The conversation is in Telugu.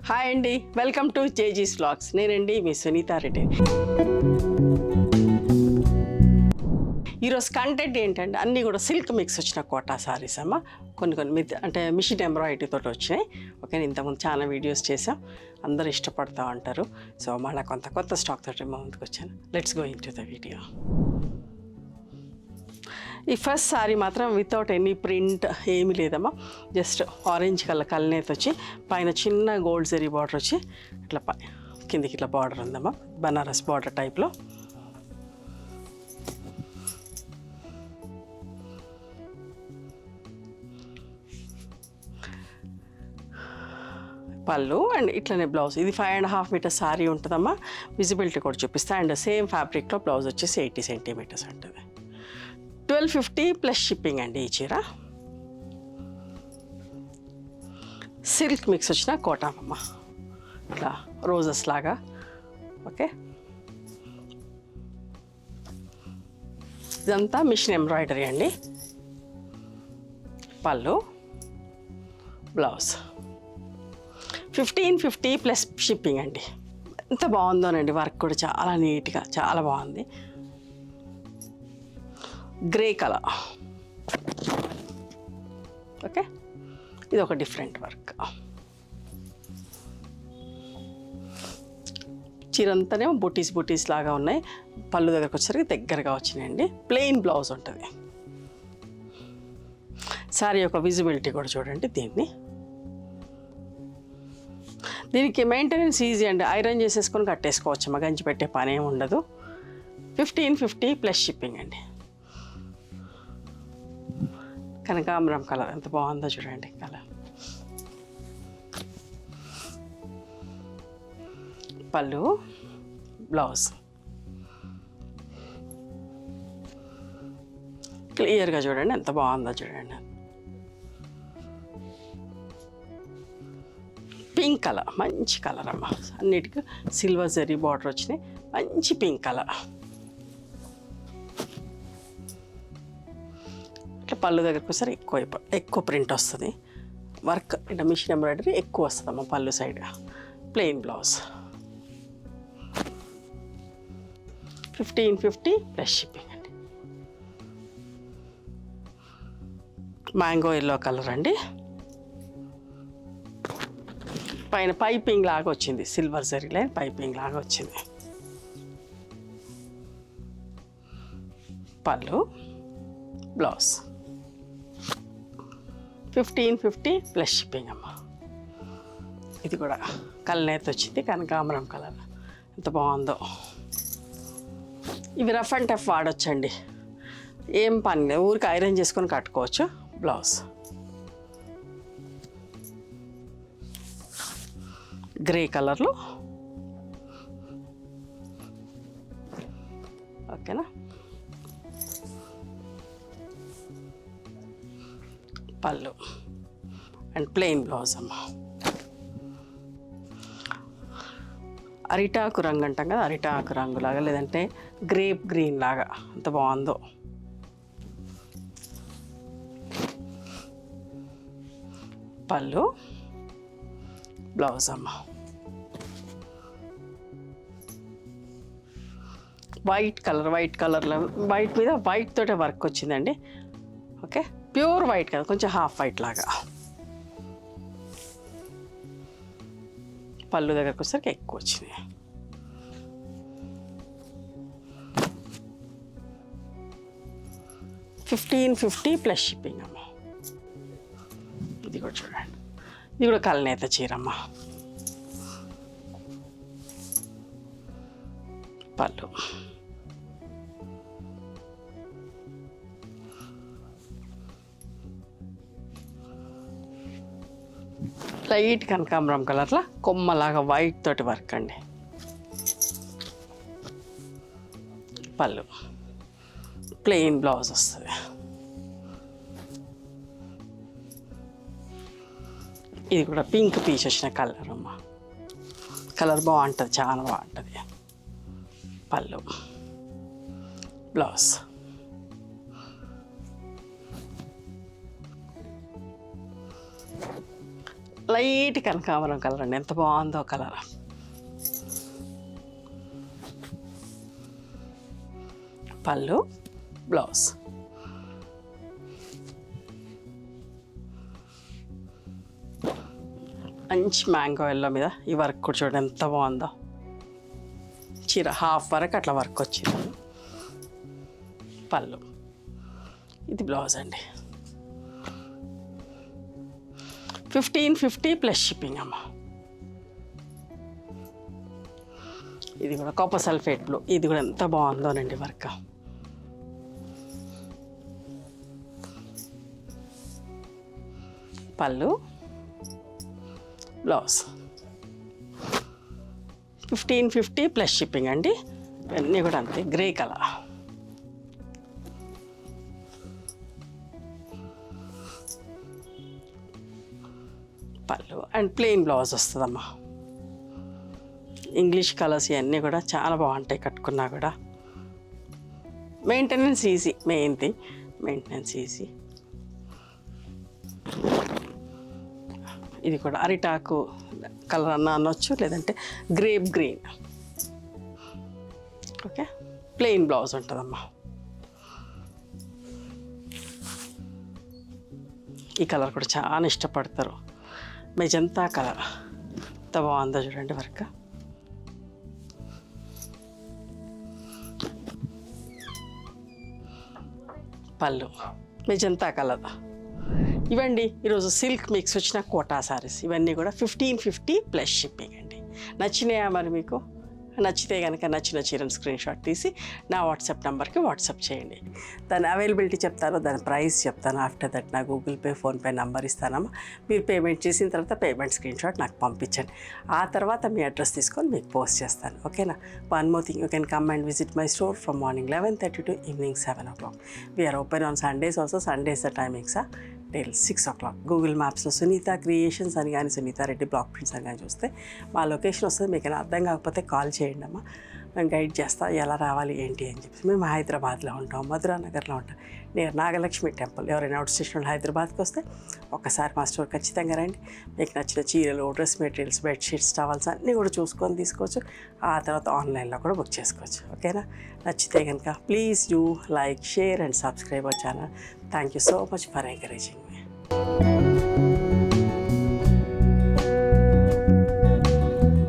హాయ్ అండి, వెల్కమ్ టు జేజీస్ వ్లాగ్స్. నేనండి మీ సునీతా రెడ్డి. ఈరోజు కంటెంట్ ఏంటంటే అన్నీ కూడా సిల్క్ మిక్స్ వచ్చిన కోటా సారీస్ అమ్మ. కొన్ని అంటే మిషన్ ఎంబ్రాయిడరీ తోటి వచ్చినాయి. ఓకే, ఇంతకుముందు చాలా వీడియోస్ చేసాం, అందరూ ఇష్టపడుతూ ఉంటారు. సో మళ్ళీ కొత్త స్టాక్ తోటి మా ముందుకు వచ్చాను. Let's go in to the video. ఈ ఫస్ట్ సారీ మాత్రం వితౌట్ ఎనీ ప్రింట్ ఏమీ లేదమ్మా. జస్ట్ ఆరెంజ్ కలర్ కల్నేత వచ్చి పైన చిన్న గోల్డ్ జరీ బార్డర్ వచ్చి ఇట్లా కిందికి ఇట్లా బార్డర్ ఉందమ్మా, బనారస్ బార్డర్ టైప్లో. పళ్ళు అండ్ ఇట్లనే బ్లౌజ్. ఇది 5.5 మీటర్స్ సారీ ఉంటుందమ్మా. విజిబిలిటీ కూడా చూపిస్తా. అండ్ సేమ్ ఫ్యాబ్రిక్లో బ్లౌజ్ వచ్చేసి 80 సెంటీమీటర్స్ ఉంటుంది. 1250 ప్లస్ షిప్పింగ్ అండి ఈ చీర. సిల్క్ మిక్స్ వచ్చిన కోటామమ్మ, ఇట్లా రోజెస్ లాగా. ఓకే, ఇదంతా మిషన్ ఎంబ్రాయిడరీ అండి. పళ్ళు, బ్లౌజ్ 1550 ప్లస్ షిప్పింగ్ అండి. ఎంత బాగుందోనండి, వర్క్ కూడా చాలా నీట్గా చాలా బాగుంది. Grey colour. ఓకే, ఇది ఒక డిఫరెంట్ వర్క్. చీరంతానేమో బుటీస్ లాగా ఉన్నాయి. పళ్ళు దగ్గరకు వచ్చేసరికి దగ్గరగా వచ్చినాయండి. ప్లెయిన్ బ్లౌజ్ ఉంటుంది. సారీ యొక్క విజిబిలిటీ కూడా చూడండి. దీనికి మెయింటెనెన్స్ ఈజీ అండి. ఐరన్ చేసేసుకొని కట్టేసుకోవచ్చు, మా గంజి పెట్టే పని ఏమి ఉండదు. 1550 ప్లస్ షిప్పింగ్ అండి. కనకాంబరం కలర్ ఎంత బాగుందో చూడండి. కలర్, పళ్ళు, బ్లౌజ్ క్లియర్గా చూడండి, ఎంత బాగుందో చూడండి. పింక్ కలర్, మంచి కలర్ అమ్మ. అన్నిటికీ సిల్వర్ జరీ బార్డర్ వచ్చినాయి. మంచి పింక్ కలర్. ఇట్లా పళ్ళు దగ్గరకు వస్తారు, ఎక్కువ ప్రింట్ వస్తుంది. వర్క్ ఇట్లా మిషన్ ఎంబ్రాయిడరీ ఎక్కువ వస్తుంది అమ్మ. పళ్ళు side plain blouse. 1550 plus shipping అండి. మ్యాంగో ఎల్లో కలర్ అండి. పైన పైపింగ్ లాగా వచ్చింది, సిల్వర్ జరీ లైన్ పైపింగ్ లాగా వచ్చింది. పళ్ళు, బ్లౌజ్ 1550 ప్లస్ షిప్పింగ్ అమ్మ. ఇది కూడా కల్నేత వచ్చింది, కనకాంబరం కలర్. ఎంత బాగుందో. ఇవి రఫ్ అండ్ టఫ్ వాడొచ్చండి, ఏం పని లేదు. ఊరికి ఐరన్ చేసుకొని కట్టుకోవచ్చు. బ్లౌజ్ గ్రే కలర్లో. ఓకేనా, పళ్ళు అండ్ ప్లెయిన్ బ్లౌజ్ అమ్మ. అరిటాకు రంగు అంటాం కదా, అరిటాకు రంగు లాగా, లేదంటే గ్రేప్ గ్రీన్ లాగా. ఎంత బాగుందో. పళ్ళు, బ్లౌజ్ అమ్మ. వైట్ కలర్లో వైట్ మీద వైట్ తోటే వర్క్ వచ్చిందండి. ఓకే, ప్యూర్ వైట్ కదా, కొంచెం హాఫ్ వైట్ లాగా. పళ్ళు దగ్గరకు వచ్చేసరికి ఎక్కువ వచ్చింది. $1550 ప్లస్ షిప్పింగ్ అమ్మ. ఇది కూడా చూడండి, ఇది కూడా కల్నేత చీరమ్మ. పళ్ళు, లైట్ కనకాంబరం కలర్లో కొమ్మలాగా వైట్ తోటి వర్క్ అండి. పళ్ళు, ప్లెయిన్ బ్లౌజ్ వస్తుంది. ఇది కూడా పింక్ పీచ్ వచ్చిన కలర్ అమ్మ. కలర్ బాగుంటుంది, చాలా బాగుంటుంది. పళ్ళు, బ్లౌజ్ లైట్ కనకాంబరం కలర్ అండి, ఎంత బాగుందో కలర్. పళ్ళు, బ్లౌజ్. మంచి మ్యాంగో ఎల్లో మీద ఈ వర్క్ కూడా చూడండి ఎంత బాగుందో. చీర హాఫ్ వరకు అట్లా వర్క్ వచ్చింది. పళ్ళు, ఇది బ్లౌజ్ అండి. 1550 ప్లస్ షిప్పింగ్ అమ్మ. ఇది కూడా కాపర్ సల్ఫేట్ బ్లూ, ఇది కూడా ఎంత బాగుందోనండి వర్క్. పళ్ళు, బ్లౌజ్. 1550 ప్లస్ షిప్పింగ్ అండి. ఇవన్నీ కూడా అంతే, గ్రే కలర్. పళ్ళు అండ్ ప్లెయిన్ బ్లౌజ్ వస్తుందమ్మా. ఇంగ్లీష్ కలర్స్ ఇవన్నీ కూడా చాలా బాగుంటాయి కట్టుకున్నా కూడా. Maintenance easy, main thing maintenance easy. ఇది కూడా అరిటాకు కలర్ అన్న అనొచ్చు, లేదంటే grape green. Okay, plain blouse ఉంటుందమ్మా. ఈ కలర్ కూడా చాలా ఇష్టపడతారు, మెజంతా కలర్. ఎంత బాగుందో చూడండి వర్క్. పళ్ళు, మెజంతా కలర్. ఇవండి ఈరోజు సిల్క్ మిక్స్ వచ్చిన కోటా సారీస్. ఇవన్నీ కూడా 1550 ప్లస్ షిప్పింగ్ అండి. నచ్చినాయా మరి మీకు? నచ్చితే కనుక నచ్చిన చీరను స్క్రీన్ షాట్ తీసి నా వాట్సాప్ నెంబర్కి వాట్సాప్ చేయండి. దాని అవైలబిలిటీ చెప్తాను, దాని ప్రైస్ చెప్తాను. ఆఫ్టర్ దట్ నా గూగుల్ పే, ఫోన్పే నెంబర్ ఇస్తానమ్మా. మీరు పేమెంట్ చేసిన తర్వాత పేమెంట్ స్క్రీన్ షాట్ నాకు పంపించండి. ఆ తర్వాత మీ అడ్రస్ తీసుకొని మీకు పోస్ట్ చేస్తాను. ఓకేనా? One more thing, you can come and visit my store from morning 11:30 to evening 7 o'clock. We are open on Sundays also. Sundays the timings till 6 o'clock. Google మ్యాప్స్లో సునీత క్రియేషన్స్ అని కానీ సునీత రెడ్డి బ్లాక్ ప్రింట్స్ అని కానీ చూస్తే మా లొకేషన్ వస్తుంది. మీకు అర్థం కాకపోతే కాల్ చేయండి అమ్మా, మేము గైడ్ చేస్తా ఎలా రావాలి ఏంటి అని చెప్పి. మేము హైదరాబాద్లో ఉంటాం, మధురా నగర్లో ఉంటాం, నియర్ నాగలక్ష్మి టెంపుల్. ఎవరైనా అవుట్ స్టేషన్ హైదరాబాద్కి వస్తే ఒక్కసారి మా స్టోర్ ఖచ్చితంగా రండి. మీకు నచ్చిన చీరలు, డ్రెస్ మెటీరియల్స్, బెడ్షీట్స్, టవల్స్ అన్నీ కూడా చూసుకొని తీసుకోవచ్చు. ఆ తర్వాత ఆన్లైన్లో కూడా బుక్ చేసుకోవచ్చు. ఓకేనా? నచ్చితే కనుక please do like, share and subscribe our channel. Thank you so much for encouraging me.